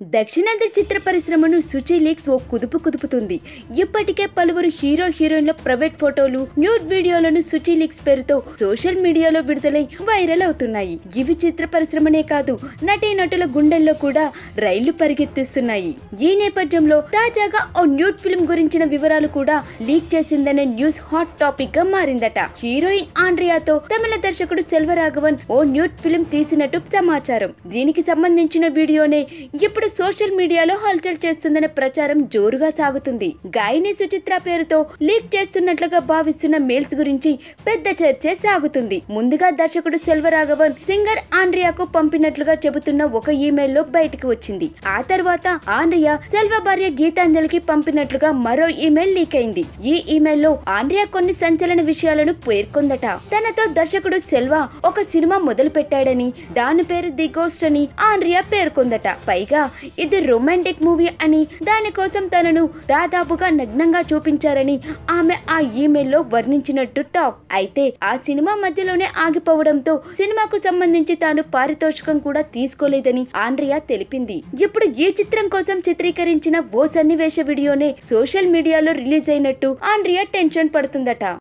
దక్షిణాది చిత్ర పరిశ్రమను సుచి లీక్స్ ఓ కుదుపుతుంది. ఇప్పటికే పలువురు హీరోయిన్ల ప్రైవేట్ ఫోటోలు, న్యూడ్ వీడియోలను సుచి లీక్స్ పేరుతో సోషల్ మీడియాలో విడుదలై వైరల్ అవుతున్నాయి. ఇవి చిత్ర పరిశ్రమనే కాదు, నటీనటుల గుండెల్లో కూడా రైళ్లు పరిగెత్తిస్తున్నాయి. ఈ నేపథ్యంలో తాజాగా ఓ న్యూడ్ ఫిల్మ్ గురించిన వివరాలు కూడా లీక్ చేసిందనే న్యూస్ హాట్ టాపిక్ గా మారిందట. హీరోయిన్ ఆండ్రియాతో తమిళ దర్శకుడు సెల్వరాఘవన్ ఓ న్యూడ్ ఫిల్మ్ తీసినట్టు సమాచారం. దీనికి సంబంధించిన వీడియోనే ఇప్పుడు సోషల్ మీడియాలో హల్చల్ చేస్తుందనే ప్రచారం జోరుగా సాగుతుంది. గాయని సుచిత్ర పేరుతో లీక్ చేస్తున్నట్లుగా భావిస్తున్న మెయిల్స్ గురించి పెద్ద చర్చే సాగుతుంది. ముందుగా దర్శకుడు సెల్వరాఘవన్ సింగర్ ఆండ్రియాకు పంపినట్లుగా చెబుతున్న ఒక ఈమెయిల్ లో బయటకు వచ్చింది. ఆ తర్వాత ఆండ్రియా సెల్వ భార్య గీతాంజలికి పంపినట్లుగా మరో ఈమెయిల్ లీక్ అయింది. ఈ ఈమెయిల్ లో ఆండ్రియా కొన్ని సంచలన విషయాలను పేర్కొందట. తనతో దర్శకుడు సెల్వ ఒక సినిమా మొదలు పెట్టాడని, దాని పేరు ది గోస్ట్ అని ఆండ్రియా పేర్కొందట. పైగా ఇది రొమాంటిక్ మూవీ అని, దానికోసం తనను దాదాపుగా నగ్నంగా చూపించారని ఆమె ఆ ఈమెయిల్ లో వర్ణించినట్టు టాక్. అయితే ఆ సినిమా మధ్యలోనే ఆగిపోవడంతో సినిమాకు సంబంధించి తాను పారితోషికం కూడా తీసుకోలేదని ఆండ్రియా తెలిపింది. ఇప్పుడు ఈ చిత్రం కోసం చిత్రీకరించిన ఓ సన్నివేశ వీడియోనే సోషల్ మీడియాలో రిలీజ్ అయినట్టు ఆండ్రియా టెన్షన్ పడుతుందట.